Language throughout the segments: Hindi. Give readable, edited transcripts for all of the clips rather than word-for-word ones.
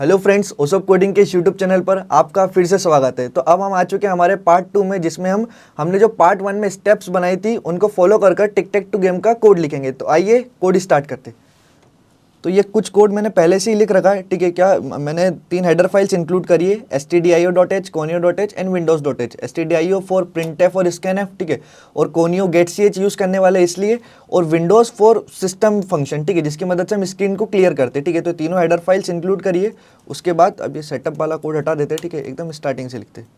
हेलो फ्रेंड्स, ओसप कोडिंग के इस यूट्यूब चैनल पर आपका फिर से स्वागत है। तो अब हम आ चुके हैं हमारे पार्ट 2 में, जिसमें हमने जो पार्ट 1 में स्टेप्स बनाई थी उनको फॉलो कर टिक टैक टू गेम का कोड लिखेंगे। तो आइए कोड स्टार्ट करते हैं। तो ये कुछ कोड मैंने पहले से ही लिख रखा है, ठीक है। क्या मैंने 3 हेडर फाइल्स इंक्लूड करी है, stdio.h, conio.h and windows.h। stdio for printf और scanf, ठीक है, और conio getch यूज़ करने वाले इसलिए, और विंडोज़ फॉर सिस्टम फंक्शन, ठीक है, जिसकी मदद से हम स्क्रीन को क्लियर करते हैं, ठीक है। तो तीनों हेडर फाइल्स इंक्लूड करिए। उसके बाद अब ये सेटअप वाला कोड हटा देते हैं, ठीक है, एकदम स्टार्टिंग से लिखते हैं।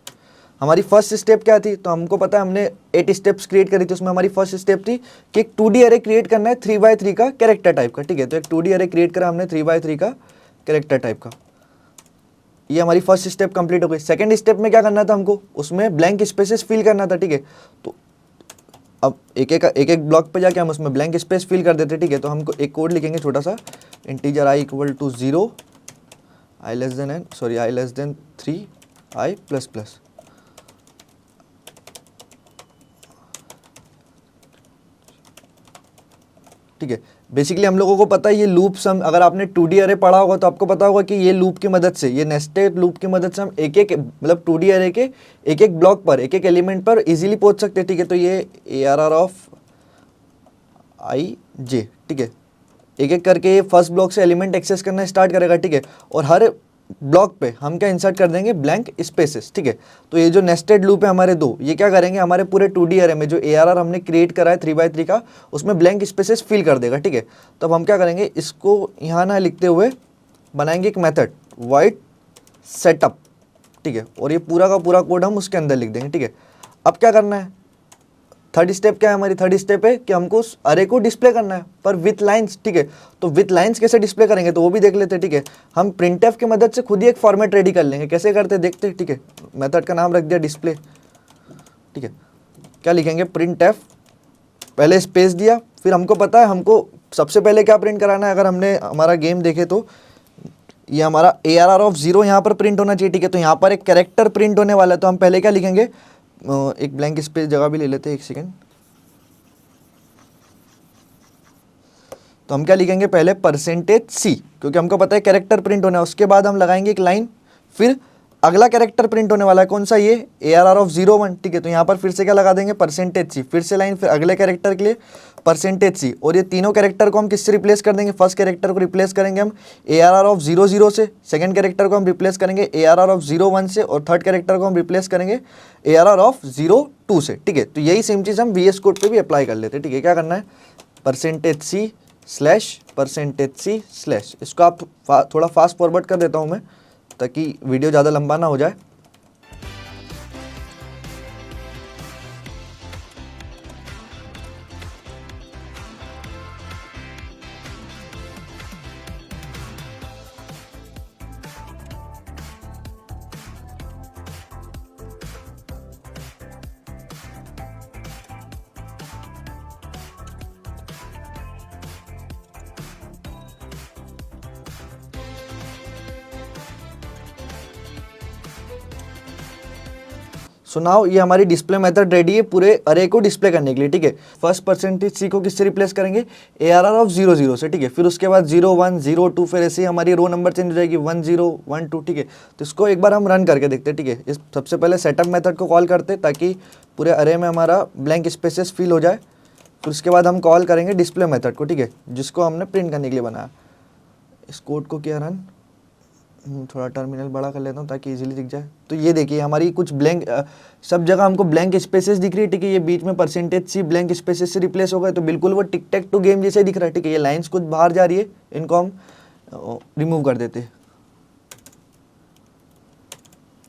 हमारी फर्स्ट स्टेप क्या थी, तो हमको पता है हमने 8 स्टेप्स क्रिएट करी थी। उसमें हमारी फर्स्ट स्टेप थी कि एक 2D अरे क्रिएट करना है 3x3 का कैरेक्टर टाइप का, ठीक है। तो एक 2D अरे क्रिएट करा हमने 3x3 का कैरेक्टर टाइप का। ये हमारी फर्स्ट स्टेप कंप्लीट हो गई। सेकंड स्टेप में क्या करना था हमको, उसमें ब्लैंक स्पेसेस फिल करना था, ठीक है। तो अब एक एक ब्लॉक पे जाके हम उसमें ब्लैंक स्पेस फिल कर देते, ठीक है। तो हमको एक कोड लिखेंगे छोटा सा, integer i equal to 0, i less than 3, i plus plus, ठीक है। बेसिकली हम लोगों को पता है ये लूप सम, अगर आपने 2D अरे पढ़ा होगा तो आपको पता होगा कि ये लूप की मदद से, ये नेस्टेड लूप की मदद से हम एक एक मतलब 2D अरे के एक एक ब्लॉक पर, एक एक एलिमेंट पर इजीली पहुंच सकते हैं, ठीक है। तो ये ARR ऑफ आई जे, ठीक है, एक एक करके ये फर्स्ट ब्लॉक से एलिमेंट एक्सेस करना स्टार्ट करेगा, ठीक है। और हर ब्लॉक पे हम क्या इंसर्ट कर देंगे, ब्लैंक स्पेसेस, ठीक है। तो ये जो नेस्टेड लूप है हमारे दो, ये क्या करेंगे, हमारे पूरे 2D अरे में जो ARR हमने क्रिएट करा है 3x3 का, उसमें ब्लैंक स्पेसेस फिल कर देगा, ठीक है। तो अब हम क्या करेंगे, इसको यहाँ ना लिखते हुए बनाएंगे एक मेथड void setup, ठीक है, और ये पूरा का पूरा कोड हम उसके अंदर लिख देंगे, ठीक है। अब क्या करना है, थर्ड स्टेप क्या है हमारी, थर्ड स्टेप है कि हमको उस अरे को डिस्प्ले करना है पर विथ लाइंस, ठीक है। तो विथ लाइंस कैसे डिस्प्ले करेंगे तो वो भी देख लेते हैं, ठीक है। हम printf की मदद से खुद ही एक फॉर्मेट रेडी कर लेंगे, कैसे करते हैं देखते हैं, ठीक है। मेथड का नाम रख दिया डिस्प्ले, ठीक है। क्या लिखेंगे, printf, पहले स्पेस दिया, फिर हमको पता है हमको सबसे पहले क्या प्रिंट कराना है। अगर हमने हमारा गेम देखे तो ये हमारा ARR ऑफ 0 यहाँ पर प्रिंट होना चाहिए, ठीक है। तो यहाँ पर एक कैरेक्टर प्रिंट होने वाला है, तो हम पहले क्या लिखेंगे, एक ब्लैंक स्पेस जगह भी ले लेते हैं, एक सेकेंड। तो हम क्या लिखेंगे, पहले %c, क्योंकि हमको पता है कैरेक्टर प्रिंट होना है। उसके बाद हम लगाएंगे एक लाइन, फिर अगला कैरेक्टर प्रिंट होने वाला है, कौन सा, ये ARR ऑफ 01, ठीक है। तो यहाँ पर फिर से क्या लगा देंगे, %c, फिर से लाइन, फिर अगले कैरेक्टर के लिए %c। और ये तीनों कैरेक्टर को हम किससे रिप्लेस कर देंगे, फर्स्ट कैरेक्टर को रिप्लेस करेंगे हम ARR ऑफ 00 से, सेकंड कैरेक्टर को हम रिप्लेस करेंगे ARR ऑफ 01 से, और थर्ड कैरेक्टर को हम रिप्लेस करेंगे ARR ऑफ 02 से, ठीक है। तो यही सेम चीज़ हम VS कोड पे भी अप्लाई कर लेते हैं, ठीक है। क्या करना है, %c/%c/, इसको आप थोड़ा फास्ट फॉरवर्ड कर देता हूँ मैं, ताकि वीडियो ज़्यादा लंबा ना हो जाए। सो नाउ ये हमारी डिस्प्ले मेथड रेडी है पूरे अरे को डिस्प्ले करने के लिए, ठीक है। फर्स्ट %c को किससे रिप्लेस करेंगे, ARR ऑफ 00 से, ठीक है। फिर उसके बाद 01, 02, फिर ऐसे ही हमारी रो नंबर चेंज हो जाएगी 10, 12, ठीक है। तो इसको एक बार हम रन करके देखते हैं, ठीक है। इस सबसे पहले सेटअप मेथड को कॉल करते हैं ताकि पूरे अरे में हमारा ब्लैंक स्पेसेस फिल हो जाए। फिर उसके बाद हम कॉल करेंगे डिस्प्ले मेथड को, ठीक है, जिसको हमने प्रिंट करने के लिए बनाया। इस कोड को क्या रन, थोड़ा टर्मिनल बड़ा कर लेता हूँ ताकि इजीली दिख जाए। तो ये देखिए हमारी कुछ ब्लैंक, सब जगह हमको ब्लैंक स्पेसेस दिख रही है, ठीक है। ये बीच में %c ब्लैंक स्पेसेस से रिप्लेस हो गए, तो बिल्कुल वो टिक टैक टू गेम जैसे दिख रहा है, ठीक है। ये लाइंस कुछ बाहर जा रही है, इनको हम रिमूव कर देते हैं,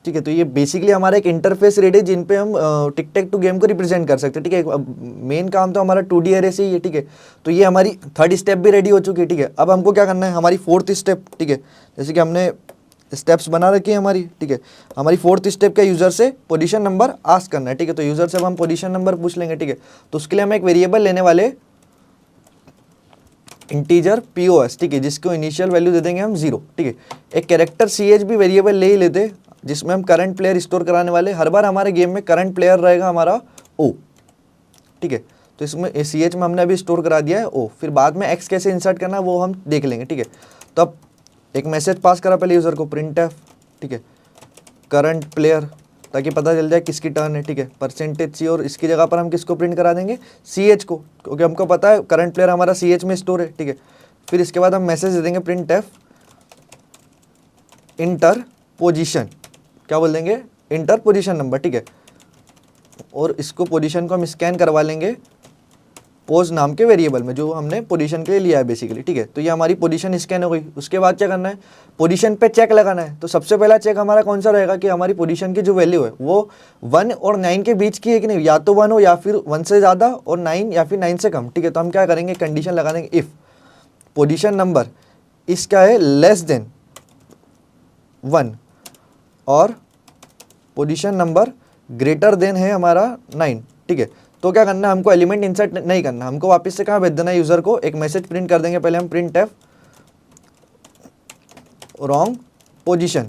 ठीक है। तो ये बेसिकली हमारा एक इंटरफेस रेडी है जिन पे हम टिक टैक टू गेम को रिप्रेजेंट कर सकते हैं, ठीक है। मेन काम तो हमारा 2D अरे से ही है, ठीक है। तो ये हमारी थर्ड स्टेप भी रेडी हो चुकी है, ठीक है। अब हमको क्या करना है, हमारी फोर्थ स्टेप, ठीक है, जैसे कि हमने स्टेप्स बना रखी है हमारी, ठीक है। हमारी फोर्थ स्टेप का यूजर से पोजीशन नंबर आस्क करना है, ठीक है। तो यूजर से अब हम पोजीशन नंबर पूछ लेंगे, ठीक है। तो उसके लिए हम एक वेरिएबल लेने वाले इंटीजर POS, ठीक है, जिसको इनिशियल वैल्यू दे देंगे हम 0, ठीक है। एक कैरेक्टर CH भी वेरिएबल ले ही लेते, जिसमें हम करंट प्लेयर स्टोर कराने वाले। हर बार हमारे गेम में करंट प्लेयर रहेगा हमारा O, ठीक है। तो इसमें CH में हमने अभी स्टोर करा दिया है O, फिर बाद में X कैसे इंसर्ट करना है वो हम देख लेंगे, ठीक है। तो अब एक मैसेज पास करा पहले यूज़र को प्रिंट एफ, ठीक है, करंट प्लेयर, ताकि पता चल जाए किसकी टर्न है, ठीक है, परसेंटेज सी, और इसकी जगह पर हम किसको प्रिंट करा देंगे, सी एच को, क्योंकि हमको पता है करंट प्लेयर हमारा सी एच में स्टोर है, ठीक है। फिर इसके बाद हम मैसेज दे देंगे प्रिंट एफ इंटर पोजीशन, क्या बोल देंगे, इंटर पोजीशन नंबर, ठीक है, और इसको पोजीशन को हम स्कैन करवा लेंगे पोज नाम के वेरिएबल में जो हमने पोजीशन के लिए लिया है बेसिकली, ठीक है। तो ये हमारी पोजीशन स्कैन हो गई। उसके बाद क्या करना है, पोजीशन पे चेक लगाना है। तो सबसे पहला चेक हमारा कौन सा रहेगा कि हमारी पोजीशन की जो वैल्यू है वो 1 और 9 के बीच की है कि नहीं, या तो 1 हो या फिर 1 से ज़्यादा और 9 या फिर 9 से कम, ठीक है। तो हम क्या करेंगे, कंडीशन लगा देंगे इफ़ पोजीशन नंबर इसका है लेस देन 1 और पोजीशन नंबर ग्रेटर देन है हमारा 9, ठीक है। तो क्या करना है, हमको एलिमेंट इंसर्ट नहीं करना, हमको वापस से कहाँ भेज देना है, यूज़र को एक मैसेज प्रिंट कर देंगे। पहले हम print F wrong position,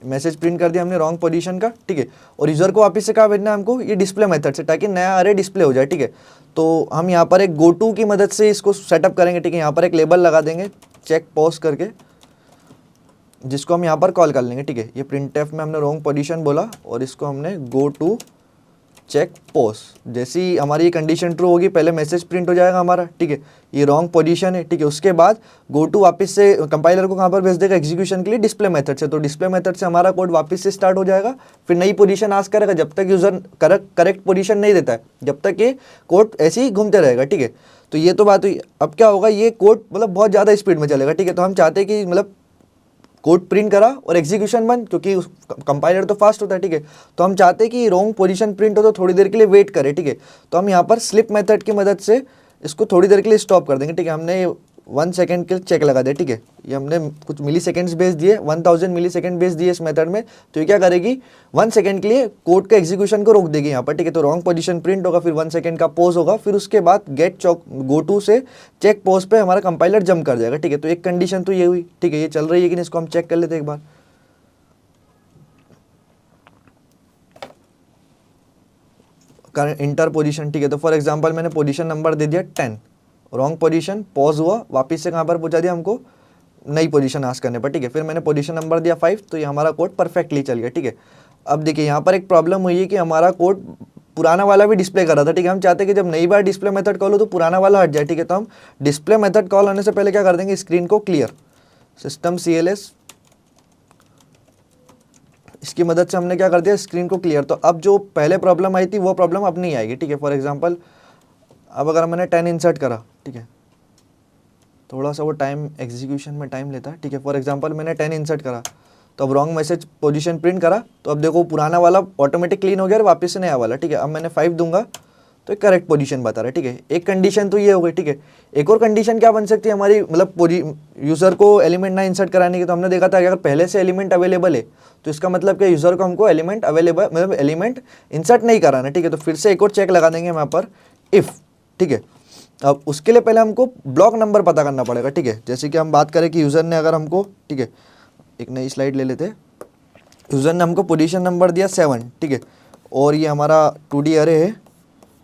message print कर दिया हमने रॉन्ग पोजीशन का, ठीक है। और यूज़र को वापस से कहाँ भेजना है हमको, ये डिस्प्ले मेथड से, ताकि नया अरे डिस्प्ले हो जाए, ठीक है। तो हम यहाँ पर एक गो टू की मदद से इसको सेटअप करेंगे, ठीक है। यहाँ पर एक लेबल लगा देंगे चेक पॉज करके, जिसको हम यहाँ पर कॉल कर लेंगे, ठीक है। ये प्रिंट एफ में हमने रॉन्ग पोजीशन बोला और इसको हमने गो टू चेक पोस्ट, जैसी हमारी ये कंडीशन ट्रू होगी पहले मैसेज प्रिंट हो जाएगा हमारा, ठीक है। ये रॉन्ग पोजीशन है, ठीक है। उसके बाद गो टू वापस से कंपाइलर को कहाँ पर भेज देगा, एग्जीक्यूशन के लिए डिस्प्ले मेथड से। तो डिस्प्ले मेथड से हमारा कोड वापस से स्टार्ट हो जाएगा, फिर नई पोजीशन आस्क करेगा जब तक यूज़र करेक्ट पोजीशन नहीं देता है, जब तक ये कोड ऐसे ही घूमते रहेगा, ठीक है। तो ये तो बात हुई। अब क्या होगा, ये कोड मतलब बहुत ज़्यादा स्पीड में चलेगा, ठीक है। तो हम चाहते हैं कि मतलब कोड प्रिंट करा और एग्जीक्यूशन बंद, क्योंकि कंपाइलर तो फास्ट होता है, ठीक है। तो हम चाहते हैं कि रॉन्ग पोजीशन प्रिंट हो तो थोड़ी देर के लिए वेट करे, ठीक है। तो हम यहाँ पर स्लिप मेथड की मदद से इसको थोड़ी देर के लिए स्टॉप कर देंगे, ठीक है। हमने 1 सेकंड के लिए चेक लगा दिया, ठीक है। ये हमने कुछ मिली सेकेंड्स भेज दिए, 1000 मिली सेकेंड भेज दिए इस मेथड में। तो ये क्या करेगी, 1 सेकंड के लिए कोड का एग्जीक्यूशन को रोक देगी यहाँ पर, ठीक है। तो रॉन्ग पोजीशन प्रिंट होगा, फिर 1 सेकंड का पॉज होगा, फिर उसके बाद गेट चौक गो टू से चेक पॉज पे हमारा कंपाइलर जंप कर जाएगा, ठीक है। तो एक कंडीशन तो ये हुई, ठीक है। ये चल रही है कि नहीं, इसको हम चेक कर लेते एक बार। इंटर पोजीशन, ठीक है। तो फॉर एग्जांपल मैंने पोजीशन नंबर दे दिया 10, रॉन्ग पोजीशन, पॉज हुआ, वापस से कहाँ पर पहुँचा दिया हमको, नई पोजीशन आस्क करने पर, ठीक है। फिर मैंने पोजीशन नंबर दिया 5, तो ये हमारा कोड परफेक्टली चल गया, ठीक है। अब देखिए यहाँ पर एक प्रॉब्लम हुई है कि हमारा कोड पुराना वाला भी डिस्प्ले कर रहा था, ठीक है। हम चाहते हैं कि जब नई बार डिस्प्ले मेथड कॉल हो तो पुराना वाला हट जाए, ठीक है। तो हम डिस्प्ले मेथड कॉल होने से पहले क्या कर देंगे, स्क्रीन को क्लियर, सिस्टम CLS, इसकी मदद से हमने क्या कर दिया, स्क्रीन को क्लियर। तो अब जो पहले प्रॉब्लम आई थी वो प्रॉब्लम अब नहीं आएगी, ठीक है। फॉर एग्जांपल अब अगर मैंने 10 इंसर्ट करा, ठीक है, थोड़ा सा वो टाइम एग्जीक्यूशन में टाइम लेता है, ठीक है। फॉर एग्जांपल मैंने 10 इंसर्ट करा, तो अब रॉन्ग मैसेज पोजीशन प्रिंट करा, तो अब देखो पुराना वाला ऑटोमेटिक क्लीन हो गया और वापस से नया वाला, ठीक है। अब मैंने 5 दूंगा तो एक करेक्ट पोजीशन बता रहा है, ठीक है। एक कंडीशन तो ये हो गई, ठीक है। एक और कंडीशन क्या बन सकती है हमारी, मतलब यूज़र को एलिमेंट ना इंसर्ट कराने की। तो हमने देखा था कि अगर पहले से एलिमेंट अवेलेबल है तो इसका मतलब क्या, यूज़र को हमको एलिमेंट अवेलेबल मतलब एलिमेंट इंसर्ट नहीं कराना, ठीक है। तो फिर से एक और चेक लगा देंगे यहाँ पर इफ़, ठीक है। अब उसके लिए पहले हमको ब्लॉक नंबर पता करना पड़ेगा, ठीक है। जैसे कि हम बात करें कि यूज़र ने अगर हमको, ठीक है, एक नई स्लाइड ले लेते हैं, यूज़र ने हमको पोजीशन नंबर दिया 7, ठीक है, और ये हमारा 2D अरे है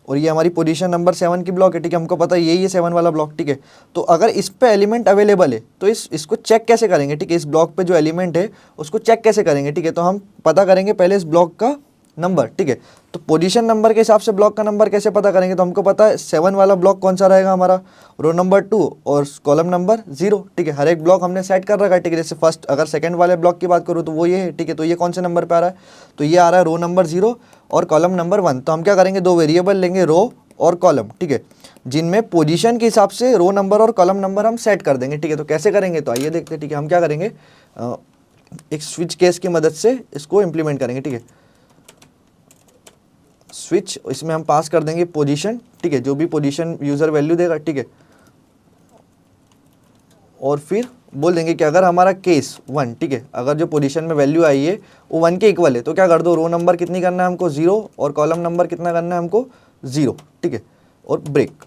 और ये हमारी पोजीशन नंबर 7 की ब्लॉक है, ठीक है। हमको पता है यही है 7 वाला ब्लॉक, ठीक है। तो अगर इस पे एलिमेंट अवेलेबल है तो इसको चेक कैसे करेंगे, ठीक है। इस ब्लॉक पे जो एलिमेंट है उसको चेक कैसे करेंगे, ठीक है। तो हम पता करेंगे पहले इस ब्लॉक का नंबर, ठीक है। तो पोजीशन नंबर के हिसाब से ब्लॉक का नंबर कैसे पता करेंगे, तो हमको पता है 7 वाला ब्लॉक कौन सा रहेगा हमारा, रो नंबर 2 और कॉलम नंबर 0, ठीक है। हर एक ब्लॉक हमने सेट कर रखा है, ठीक है। जैसे फर्स्ट अगर सेकंड वाले ब्लॉक की बात करूँ तो वो ये है, ठीक है। तो ये कौन से नंबर पे आ रहा है, तो ये आ रहा है रो नंबर 0 और कॉलम नंबर 1। तो हम क्या करेंगे, 2 वेरिएबल लेंगे रो और कॉलम, ठीक है, जिनमें पोजीशन के हिसाब से रो नंबर और कॉलम नंबर हम सेट कर देंगे, ठीक है। तो कैसे करेंगे, तो आइए देखते हैं, ठीक है। हम क्या करेंगे, एक स्विच केस की मदद से इसको इम्प्लीमेंट करेंगे, ठीक है। स्विच, इसमें हम पास कर देंगे पोजीशन, ठीक है, जो भी पोजीशन यूज़र वैल्यू देगा, ठीक है। और फिर बोल देंगे कि अगर हमारा केस 1, ठीक है, अगर जो पोजीशन में वैल्यू आई है वो 1 के इक्वल है तो क्या कर दो, रो नंबर कितनी करना है हमको 0 और कॉलम नंबर कितना करना है हमको 0, ठीक है, और ब्रेक।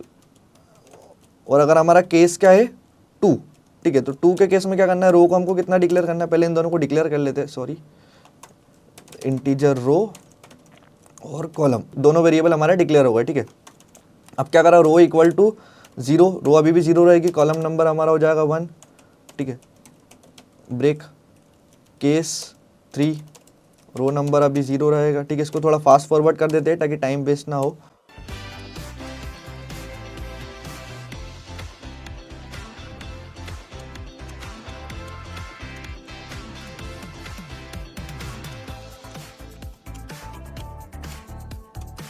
और अगर हमारा केस क्या है 2, ठीक है, तो 2 के केस में क्या करना है, रो को हमको कितना डिक्लेयर करना है, पहले इन दोनों को डिक्लेयर कर लेते हैं, सॉरी, इंटीजर रो और कॉलम दोनों वेरिएबल हमारा डिक्लेयर होगा, ठीक है। अब क्या करा, रो इक्वल टू 0, रो अभी भी 0 रहेगी, कॉलम नंबर हमारा हो जाएगा 1, ठीक है। ब्रेक केस 3, रो नंबर अभी 0 रहेगा, ठीक है। इसको थोड़ा फास्ट फॉरवर्ड कर देते हैं ताकि टाइम वेस्ट ना हो।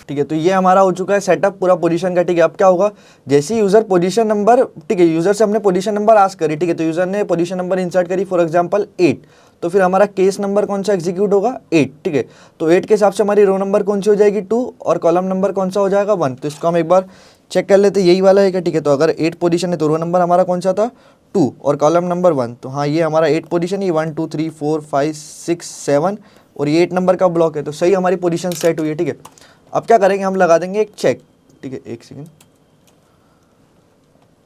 ठीक है, तो ये हमारा हो चुका है सेटअप पूरा पोजीशन का, ठीक है। अब क्या होगा, जैसे ही यूजर पोजीशन नंबर, ठीक है, यूजर से हमने पोजीशन नंबर आस्क करी, ठीक है, तो यूजर ने पोजीशन नंबर इंसर्ट करी फॉर एग्जांपल 8, तो फिर हमारा केस नंबर कौन सा एग्जीक्यूट होगा, 8, ठीक है। तो 8 के हिसाब से हमारी रो नंबर कौन सी हो जाएगी, 2, और कॉलम नंबर कौन सा हो जाएगा, 1। तो इसको हम एक बार चेक कर लेते, यही वाला है क्या, ठीक है। तो अगर 8 पोजीशन है तो रो नंबर हमारा कौन सा था, 2, और कॉलम नंबर 1, तो हाँ ये हमारा 8 पोजीशन ही 1 2 3 4 5 6 7, और ये 8 नंबर का ब्लॉक है, तो सही हमारी पोजीशन सेट हुई है, ठीक है। अब क्या करेंगे, हम लगा देंगे एक चेक, ठीक है। एक सेकेंड,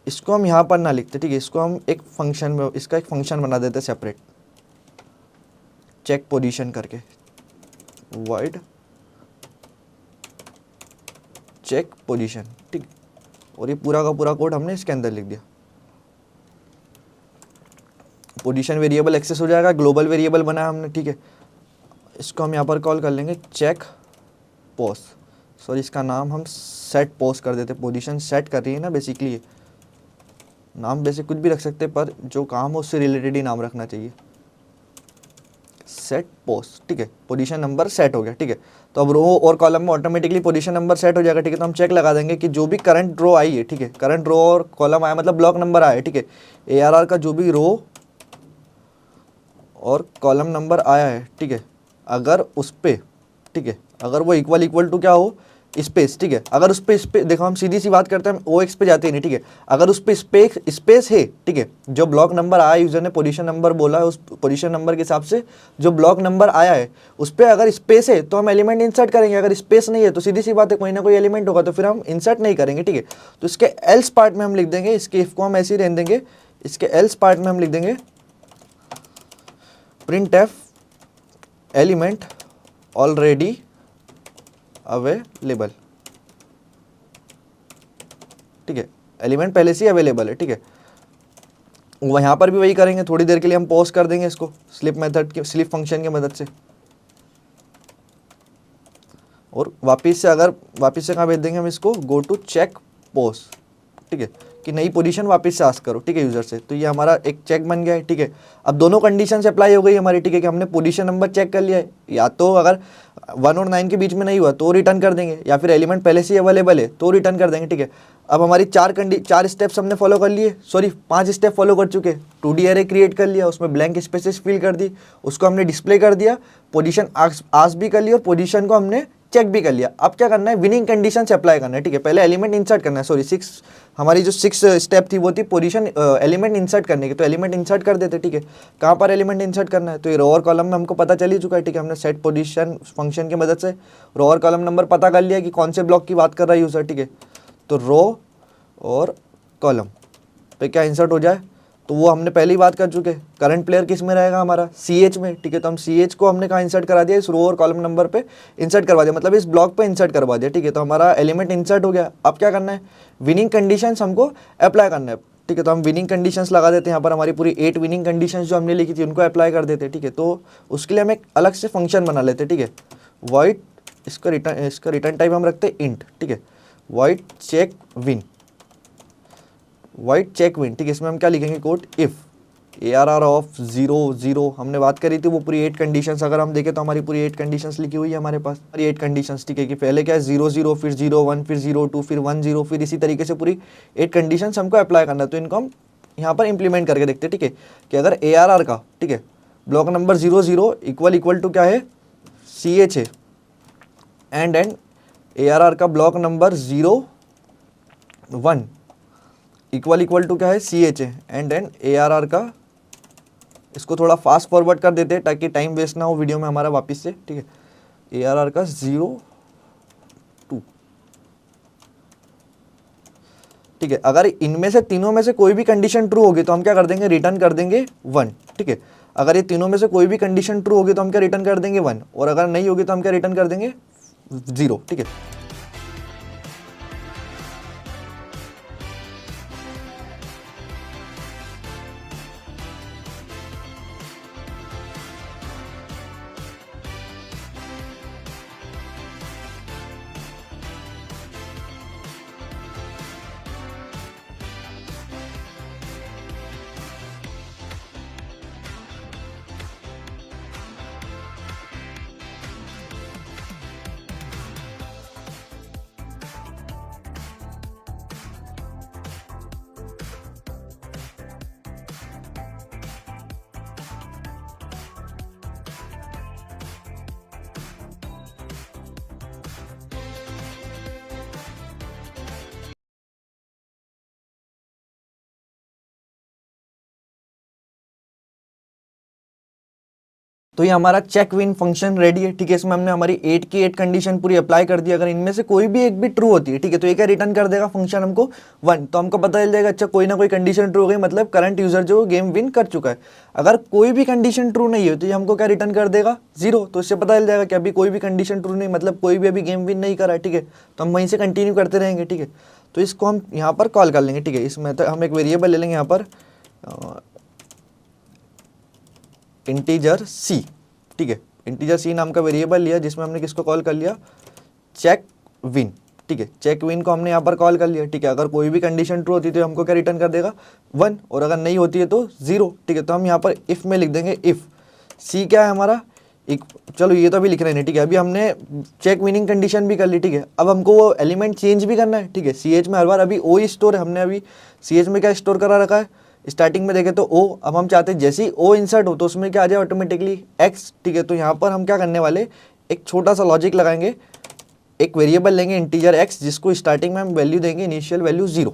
इसको हम यहाँ पर ना लिखते, ठीक है, इसको हम एक फंक्शन में, इसका एक फंक्शन बना देते सेपरेट, चेक पोजीशन करके, वाइड चेक पोजीशन, ठीक। और ये पूरा का पूरा कोड हमने इसके अंदर लिख दिया। पोजीशन वेरिएबल एक्सेस हो जाएगा, ग्लोबल वेरिएबल बनाया हमने, ठीक है। इसको हम यहाँ पर कॉल कर लेंगे चेक पोस्ट, सॉरी इसका नाम हम सेट पोस्ट कर देते, पोजीशन सेट कर रही है ना बेसिकली, नाम बेसिक कुछ भी रख सकते, पर जो काम हो उससे रिलेटेड ही नाम रखना चाहिए, सेट पोस्ट, ठीक है। पोजीशन नंबर सेट हो गया, ठीक है। तो अब रो और कॉलम में ऑटोमेटिकली पोजीशन नंबर सेट हो जाएगा, ठीक है। तो हम चेक लगा देंगे कि जो भी करंट रो आई है, ठीक है, करंट रो और कॉलम आया मतलब ब्लॉक नंबर आया है, ठीक है, ARR का जो भी रो और कॉलम नंबर आया है, ठीक है, अगर उस पे, ठीक है, अगर वो इक्वल टू क्या हो, स्पेस, ठीक है। अगर उस पे देखो हम सीधी सी बात करते हैं, OX पे जाते हैं नहीं, ठीक है। अगर उस पे स्पेस है, ठीक है, जो ब्लॉक नंबर आया, यूजर ने पोजीशन नंबर बोला है, उस पोजीशन नंबर के हिसाब से जो ब्लॉक नंबर आया है उस पे अगर स्पेस है तो हम एलिमेंट इंसर्ट करेंगे, अगर स्पेस नहीं है तो सीधी सी बात है कोई ना कोई एलिमेंट होगा, तो फिर हम इंसर्ट नहीं करेंगे, ठीक है। तो इसके एल्स पार्ट में हम लिख देंगे, इसके इफ को हम ऐसे ही रहने देंगे, इसके एल्स पार्ट में हम लिख देंगे print F element already available, ठीक है, एलिमेंट पहले से ही अवेलेबल है, ठीक है। यहाँ पर भी वही करेंगे, थोड़ी देर के लिए हम पॉज कर देंगे इसको स्लिप मेथड के, स्लिप फंक्शन की मदद से, और वापस से कहाँ भेज देंगे हम इसको, गो टू चेक पोस्ट, ठीक है, कि नई पोजीशन वापस से आस्क करो, ठीक है, यूजर से। तो ये हमारा एक चेक बन गया है, ठीक है। अब दोनों कंडीशन से अप्लाई हो गई हमारी, ठीक है, कि हमने पोजीशन नंबर चेक कर लिया है, या तो अगर 1 और 9 के बीच में नहीं हुआ तो रिटर्न कर देंगे, या फिर एलिमेंट पहले से अवेलेबल है तो रिटर्न कर देंगे, ठीक है। अब हमारी 4 स्टेप्स हमने फॉलो कर लिए, सॉरी 5 स्टेप फॉलो कर चुके, 2D एरे क्रिएट कर लिया, उसमें ब्लैंक स्पेसेस फिल कर दी, उसको हमने डिस्प्ले कर दिया, पोजीशन आस्क भी कर ली, और पोजीशन को हमने चेक भी कर लिया। अब क्या करना है, विनिंग कंडीशन से अप्लाई करना है, ठीक है। पहले एलिमेंट इंसर्ट करना है, सॉरी 6 हमारी जो 6 स्टेप थी वो थी पोजीशन एलिमेंट इंसर्ट करने की, तो एलिमेंट इंसर्ट कर देते, ठीक है। कहाँ पर एलिमेंट इंसर्ट करना है, तो ये रो और कॉलम में हमको पता चल ही चुका है, ठीक है। हमने सेट पोजीशन फंक्शन की मदद से रो और कॉलम नंबर पता कर लिया कि कौन से ब्लॉक की बात कर रहा है यूजर, ठीक है। तो रो और कॉलम पे क्या इंसर्ट हो जाए, तो वो हमने पहले ही बात कर चुके। करंट प्लेयर किस में रहेगा हमारा, CH में, ठीक है। तो हम CH को हमने कहाँ इंसर्ट करा दिया, इस रो और कॉलम नंबर पे इंसर्ट करवा दिया, मतलब इस ब्लॉक पे इंसर्ट करवा दिया, ठीक है। तो हमारा एलिमेंट इंसर्ट हो गया। अब क्या करना है, विनिंग कंडीशंस हमको अप्लाई करना है, ठीक है। तो हम विनिंग कंडीशंस लगा देते हैं, यहाँ पर हमारी पूरी 8 विनिंग कंडीशंस जो हमने लिखी थी उनको अप्लाई कर देते हैं, ठीक है। तो उसके लिए हम एक अलग से फंक्शन बना लेते हैं, ठीक है। वॉइड इसका रिटर्न टाइप हम रखते हैं इंट, ठीक है। Void check win, white check win, ठीक है। इसमें हम क्या लिखेंगे कोड, इफ ARR ऑफ 0 0, हमने बात करी थी वो पूरी 8 कंडीशंस, अगर हम देखें तो हमारी पूरी 8 कंडीशंस लिखी हुई है हमारे पास, हमारी 8 कंडीशंस, ठीक है। कि पहले क्या है 0 0, फिर 0 1, फिर 0 2, फिर 1 0, फिर इसी तरीके से पूरी 8 कंडीशंस हमको अप्लाई करना है। तो इनको हम यहाँ पर इंप्लीमेंट करके देखते हैं, ठीक है। कि अगर ARR का, ठीक है, ब्लॉक नंबर 0 0 इक्वल टू क्या है, CH है, एंड ARR का ब्लॉक नंबर 0 1 इक्वल टू क्या है, CH है, एंड ARR का, इसको थोड़ा फास्ट फॉरवर्ड कर देते हैं ताकि टाइम वेस्ट ना हो वीडियो में हमारा वापस से, ठीक है। ARR का 0 2, ठीक है। अगर इनमें से तीनों में से कोई भी कंडीशन ट्रू होगी तो हम क्या कर देंगे, रिटर्न कर देंगे 1, ठीक है। अगर ये तीनों में से कोई भी कंडीशन ट्रू होगी तो हम क्या रिटर्न कर देंगे 1, और अगर नहीं होगी तो हम क्या रिटर्न कर देंगे 0, ठीक है। तो ये हमारा चेक विन फंक्शन रेडी है, ठीक है। इसमें हमने हमारी 8 की 8 कंडीशन पूरी अप्लाई कर दी। अगर इनमें से कोई भी एक भी ट्रू होती है, ठीक है, तो ये क्या रिटर्न कर देगा फंक्शन हमको 1। तो हमको पता चल जाएगा अच्छा कोई ना कोई कंडीशन ट्रू हो गई, मतलब करंट यूजर जो गेम विन कर चुका है। अगर कोई भी कंडीशन ट्रू नहीं है तो ये हमको क्या रिटर्न कर देगा 0। तो इससे पता चल जाएगा कि अभी कोई भी कंडीशन ट्रू नहीं, मतलब कोई भी अभी गेम विन नहीं करा है, ठीक है। तो हम वहीं से कंटिन्यू करते रहेंगे, ठीक है। तो इसको हम यहाँ पर कॉल कर लेंगे, ठीक है। इसमें तो हम एक वेरिएबल ले लेंगे यहाँ पर इंटीजर सी, ठीक है। इंटीजर सी नाम का वेरिएबल लिया जिसमें हमने किसको कॉल कर लिया, चेक विन, ठीक है। चेक विन को हमने यहाँ पर कॉल कर लिया, ठीक है। अगर कोई भी कंडीशन ट्रू होती है तो हमको क्या रिटर्न कर देगा 1, और अगर नहीं होती है तो 0, ठीक है। तो हम यहाँ पर इफ़ में लिख देंगे इफ़ सी क्या है हमारा एक, चलो ये तो अभी लिख रहे हैं, ठीक है। अभी हमने चेक विनिंग कंडीशन भी कर ली, ठीक है। अब हमको वो एलिमेंट चेंज भी करना है, ठीक है। सी एच में हर बार अभी ओ स्टोर है, हमने अभी सी एच में क्या स्टोर करा रखा है, स्टार्टिंग में देखें तो ओ। अब हम चाहते हैं जैसे ही ओ इंसर्ट हो तो उसमें क्या आ जाए ऑटोमेटिकली एक्स, ठीक है। तो यहाँ पर हम क्या करने वाले, एक छोटा सा लॉजिक लगाएंगे, एक वेरिएबल लेंगे इंटीजर एक्स जिसको स्टार्टिंग में हम वैल्यू देंगे इनिशियल वैल्यू 0,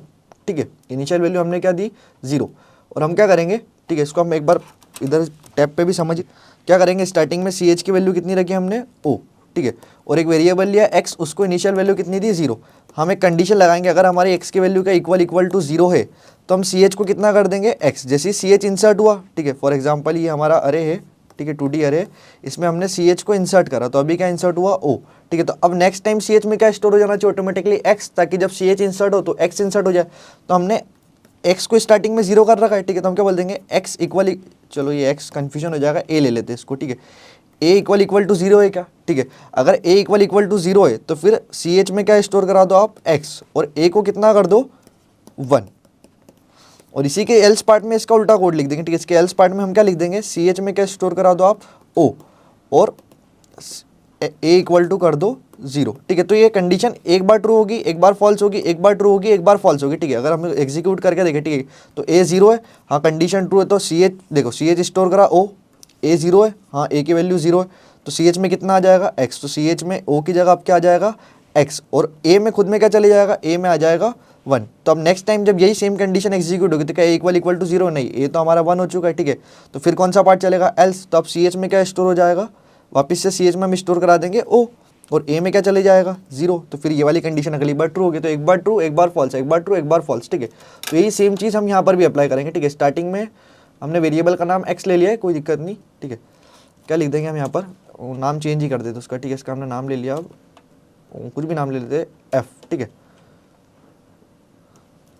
ठीक है। इनिशियल वैल्यू हमने क्या दी 0, और हम क्या करेंगे, ठीक है, इसको हम एक बार इधर टैब पे भी समझ क्या करेंगे। स्टार्टिंग में सी एच की वैल्यू कितनी रखी हमने ओ, ठीक है, और एक वेरिएबल लिया एक्स, उसको इनिशियल वैल्यू कितनी दी 0। हम एक कंडीशन लगाएंगे, अगर हमारे एक्स की वैल्यू का इक्वल टू 0 है तो हम सी एच को कितना कर देंगे एक्स। जैसे सी एच इंसर्ट हुआ, ठीक है, फॉर एग्जाम्पल ये हमारा अरे है, ठीक है, 2D अरे, इसमें हमने सी एच को इंसर्ट करा तो अभी क्या इंसर्ट हुआ ओ, ठीक है। तो अब नेक्स्ट टाइम सी एच में क्या स्टोर हो जाना चाहिए ऑटोमेटिकली एक्स, ताकि जब सी एच इंसर्ट हो तो एक्स इंसर्ट हो जाए। तो हमने एक्स को स्टार्टिंग में 0 कर रखा है, ठीक है। तो हम क्या बोल देंगे एक्स इक्वल, चलो ये एक्स कन्फ्यूजन हो जाएगा, ए ले लेते हैं इसको, ठीक है। ए इक्वल टू 0 है क्या, ठीक है। अगर ए इक्वल टू 0 है तो फिर सी एच में क्या स्टोर करा दो आप एक्स, और ए को कितना कर दो 1। और इसी के एल्स पार्ट में इसका उल्टा कोड लिख देंगे, ठीक है। इसके एल्स पार्ट में हम क्या लिख देंगे, सी एच में क्या स्टोर करा दो आप ओ, और ए इक्वल टू कर दो 0, ठीक है। तो ये कंडीशन एक बार ट्रू होगी, एक बार फॉल्स होगी, एक बार ट्रू होगी, एक बार फॉल्स होगी, ठीक है। अगर हम एग्जीक्यूट करके देखें, ठीक है, तो ए 0 है, हाँ कंडीशन ट्रू है, तो सी एच देखो सी एच स्टोर करा ओ, ए 0 है, हाँ ए की वैल्यू 0 है, तो सी एच में कितना आ जाएगा एक्स। तो सी एच में ओ की जगह अब क्या आ जाएगा एक्स, और ए में खुद में क्या चले जाएगा, ए में आ जाएगा 1। तो अब नेक्स्ट टाइम जब यही सेम कंडीशन एग्जीक्यूट होगी तो क्या इक्वल टू 0 नहीं, ए तो हमारा 1 हो चुका है, ठीक है। तो फिर कौन सा पार्ट चलेगा एल्स। तो अब सी एच में क्या स्टोर हो जाएगा, वापस से सी एच में हम स्टोर करा देंगे ओ, और ए में क्या चले जाएगा 0। तो फिर ये वाली कंडीशन अगली बार ट्रू होगी, तो एक बार ट्रू एक बार फॉल्स, एक बार ट्रू एक बार फॉल्स, ठीक है। तो यही सेम चीज़ हम यहाँ पर भी अप्लाई करेंगे, ठीक है। स्टार्टिंग में हमने वेरिएबल का नाम एक्स ले लिया है, कोई दिक्कत नहीं, ठीक है। क्या लिख देंगे हम यहाँ पर, नाम चेंज ही कर देते उसका, ठीक है। इसका हमने नाम ले लिया, अब कुछ भी नाम ले लेते एफ, ठीक है।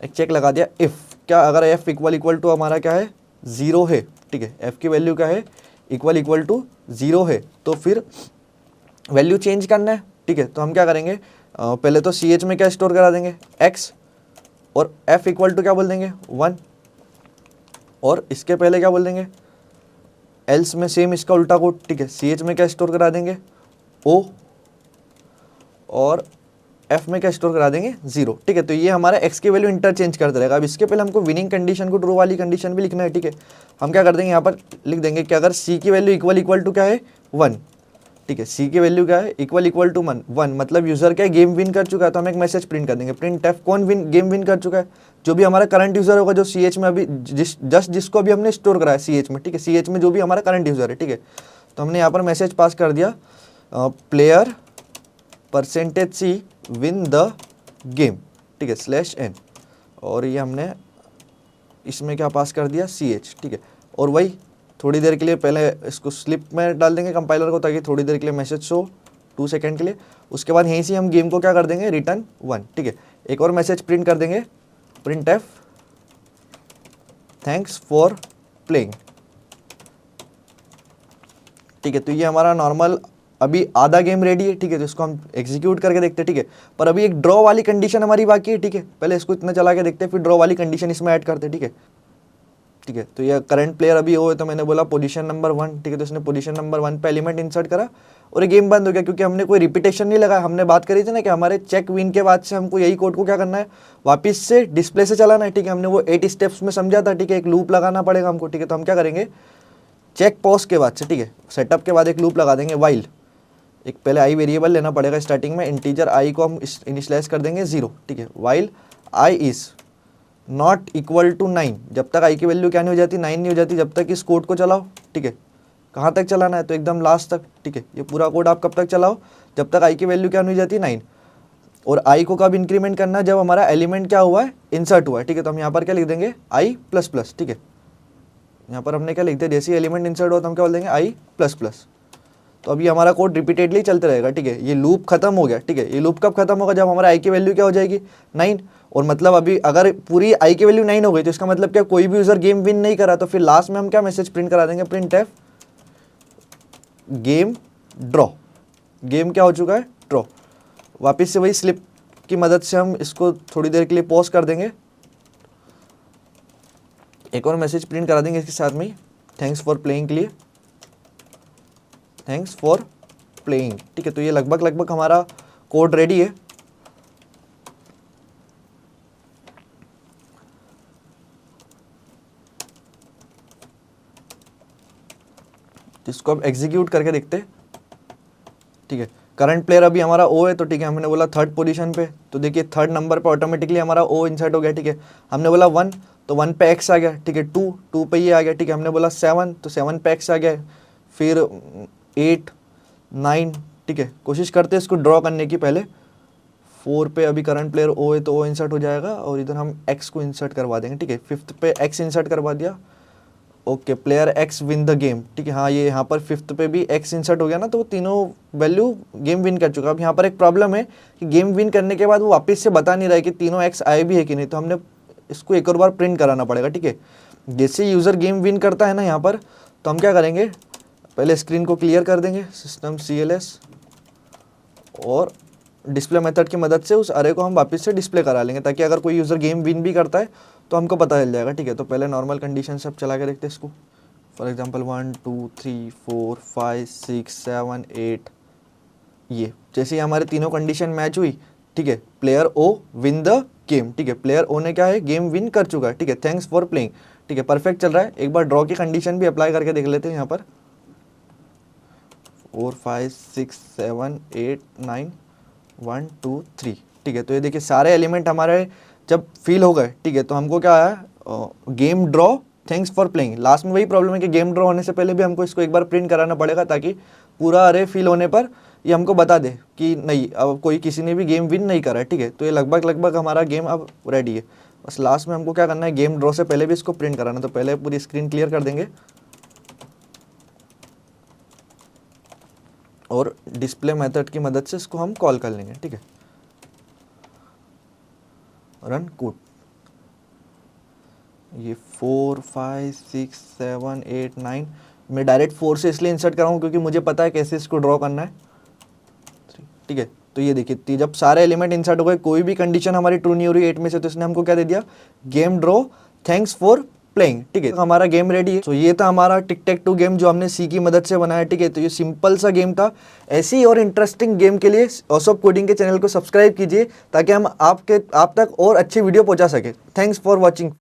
एक चेक लगा दिया इफ़, क्या अगर एफ इक्वल टू हमारा क्या है 0 है, ठीक है, एफ की वैल्यू क्या है इक्वल टू 0 है, तो फिर वैल्यू चेंज करना है, ठीक है। तो हम क्या करेंगे, पहले तो सी एच में क्या स्टोर करा देंगे एक्स, और एफ इक्वल टू क्या बोल देंगे 1, और इसके पहले क्या बोल देंगे एल्स में सेम इसका उल्टा कोड, ठीक है। सी एच में क्या स्टोर करा देंगे ओ, और एफ में क्या स्टोर करा देंगे 0, ठीक है। तो ये हमारा एक्स की वैल्यू इंटरचेंज करते रहेगा। अब इसके पहले हमको विनिंग कंडीशन को ट्रू वाली कंडीशन भी लिखना है, ठीक है। हम क्या कर देंगे यहाँ पर लिख देंगे कि अगर सी की वैल्यू इक्वल टू क्या है 1, ठीक है, सी की वैल्यू क्या है इक्वल टू 1, मतलब यूजर क्या गेम विन कर चुका है, तो हम एक मैसेज प्रिंट कर देंगे, प्रिंट एफ कौन गेम विन कर चुका है, जो भी हमारा करंट यूजर होगा, जो सी एच में अभी जिसको अभी हमने स्टोर कराया सी एच में, ठीक है, सी एच में जो भी हमारा करंट यूजर है, ठीक है। तो हमने यहाँ पर मैसेज पास कर दिया player %C win the game, ठीक है, /n, और ये हमने इसमें क्या पास कर दिया सी एच, ठीक है। और वही थोड़ी देर के लिए पहले इसको स्लिप में डाल देंगे कंपाइलर को, ताकि थोड़ी देर के लिए मैसेज शो 2 सेकंड के लिए। उसके बाद यहीं से हम गेम को क्या कर देंगे रिटर्न 1, ठीक है। एक और मैसेज प्रिंट कर देंगे, print F thanks for playing, ठीक है। तो ये हमारा नॉर्मल अभी आधा गेम रेडी है, ठीक है। तो इसको हम एग्जीक्यूट करके देखते हैं, ठीक है। पर अभी एक ड्रॉ वाली कंडीशन हमारी बाकी है, ठीक है। पहले इसको इतना चला के देखते हैं, फिर ड्रॉ वाली कंडीशन इसमें ऐड करते हैं, ठीक है, ठीक है। तो ये करंट प्लेयर अभी हो, तो मैंने बोला पोजीशन नंबर 1, ठीक है। तो इसने पोजीशन नंबर 1 पे एलिमेंट इंसर्ट करा और ये गेम बंद हो गया, क्योंकि हमने कोई रिपीटेशन नहीं लगाया। हमने बात करी थी ना कि हमारे चेक विन के बाद से हमको यही कोड को क्या करना है, वापस से डिस्प्ले से चलाना है, ठीक है। हमने वो 8 स्टेप्स में समझा था, ठीक है। एक लूप लगाना पड़ेगा हमको, ठीक है। तो हम क्या करेंगे, चेक पॉज के बाद से, ठीक है, सेटअप के बाद एक लूप लगा देंगे वाइल, एक पहले आई वेरिएबल लेना पड़ेगा स्टार्टिंग में, इंटीजर आई को हम इनिशियलाइज कर देंगे 0, ठीक है। While i is not equal to 9, जब तक आई की वैल्यू क्या नहीं हो जाती 9 नहीं हो जाती, जब तक इस कोड को चलाओ, ठीक है। कहाँ तक चलाना है, तो एकदम लास्ट तक, ठीक है। ये पूरा कोड आप कब तक चलाओ, जब तक आई की वैल्यू क्या नहीं हो जाती 9। और आई को कब इंक्रीमेंट करना है, जब हमारा एलिमेंट क्या हुआ है, इंसर्ट हुआ है, ठीक है। तो हम यहाँ पर क्या लिख देंगे, आई प्लस प्लस, ठीक है। यहाँ पर हमने क्या लिख दिया, जैसे एलिमेंट इंसर्ट हुआ तो हम क्या बोल देंगे, आई प्लस प्लस। तो अभी हमारा कोड रिपीटेडली चलते रहेगा, ठीक है। ये लूप खत्म हो गया, ठीक है। ये लूप कब खत्म होगा, जब हमारा आई की वैल्यू क्या हो जाएगी, 9। और मतलब अभी अगर पूरी आई की वैल्यू 9 हो गई तो इसका मतलब क्या, कोई भी यूजर गेम विन नहीं करा, तो फिर लास्ट में हम क्या मैसेज प्रिंट करा देंगे, print F game draw. Game क्या हो चुका है, ड्रॉ। वापस से वही स्लिप की मदद से हम इसको थोड़ी देर के लिए पॉज कर देंगे, एक और मैसेज प्रिंट करा देंगे इसके साथ में, थैंक्स फॉर प्लेइंग के लिए, थैंक्स फॉर प्लेइंग, ठीक है। तो ये लगभग हमारा कोड रेडी है। इसको अब एग्जीक्यूट करके देखते हैं, ठीक है। करंट प्लेयर अभी हमारा ओ है, तो ठीक है, हमने बोला थर्ड पोजीशन पे, तो देखिए थर्ड नंबर पे ऑटोमेटिकली हमारा ओ इंसर्ट हो गया, ठीक है। हमने बोला 1 तो 1 पे एक्स आ गया, ठीक है। 2 पे ये आ गया, ठीक है। हमने बोला 7 तो 7 पे एक्स आ गया, फिर 8 9, ठीक है। कोशिश करते हैं इसको ड्रॉ करने की, पहले 4 पे अभी करंट प्लेयर ओ है तो ओ इंसर्ट हो जाएगा, और इधर हम एक्स को इंसर्ट करवा देंगे, ठीक है। 5th पे एक्स इंसर्ट करवा दिया, okay. Player x win the game, ठीक है। हाँ, ये यहाँ पर 5th पे भी एक्स इंसर्ट हो गया ना, तो वो तीनों वैल्यू गेम विन कर चुका। अब यहाँ पर एक प्रॉब्लम है कि गेम विन करने के बाद वो वापस से बता नहीं रहा है कि तीनों एक्स आए भी है कि नहीं, तो हमने इसको एक और बार प्रिंट कराना पड़ेगा, ठीक है। जैसे यूज़र गेम विन करता है ना यहाँ पर, तो हम क्या करेंगे, पहले स्क्रीन को क्लियर कर देंगे, सिस्टम CLS, और डिस्प्ले मेथड की मदद से उस अरे को हम वापस से डिस्प्ले करा लेंगे, ताकि अगर कोई यूज़र गेम विन भी करता है तो हमको पता चल जाएगा, ठीक है। तो पहले नॉर्मल कंडीशन सब चला के देखते हैं इसको। फॉर एग्जांपल 1 2 3 4 5 6 7 8, ये जैसे ही हमारे तीनों कंडीशन मैच हुई, ठीक है, player O win the game, ठीक है। प्लेयर ओ ने क्या है, गेम विन कर चुका है, ठीक है। थैंक्स फॉर प्लेइंग, ठीक है, परफेक्ट चल रहा है। एक बार ड्रॉ की कंडीशन भी अप्लाई करके देख लेते हैं यहाँ पर। 4 5 6 7 8 9 1 2 3, ठीक है। तो ये देखिए सारे एलिमेंट हमारे जब फिल हो गए, ठीक है, तो हमको क्या आया, game draw thanks for playing. Last में वही प्रॉब्लम है कि गेम ड्रॉ होने से पहले भी हमको इसको एक बार प्रिंट कराना पड़ेगा, ताकि पूरा अरे फिल होने पर ये हमको बता दे कि नहीं, अब कोई किसी ने भी गेम विन नहीं करा है, ठीक है। तो ये लगभग हमारा गेम अब रेडी है। बस लास्ट में हमको क्या करना है, गेम ड्रॉ से पहले भी इसको प्रिंट कराना, तो पहले पूरी स्क्रीन क्लियर कर देंगे और डिस्प्ले मेथड की मदद से इसको हम कॉल कर लेंगे, ठीक है। रन कोड, ये 4 5 6 7 8 9, मैं डायरेक्ट 4 से इसलिए इंसर्ट कर रहा हूँ क्योंकि मुझे पता है कैसे इसको ड्रॉ करना है, ठीक है। तो ये देखिए जब सारे एलिमेंट इंसर्ट हो गए, कोई भी कंडीशन हमारी ट्रू नहीं हो रही 8 में से, तो इसने हमको क्या दे दिया, game draw thanks for playing, ठीक है। तो हमारा गेम रेडी है। तो ये था हमारा टिक टैक टू गेम जो हमने सी की मदद से बनाया, ठीक है। तो ये सिंपल सा गेम था। ऐसी और इंटरेस्टिंग गेम के लिए ऑसप कोडिंग के चैनल को सब्सक्राइब कीजिए, ताकि हम आप तक और अच्छी वीडियो पहुंचा सके। Thanks for watching.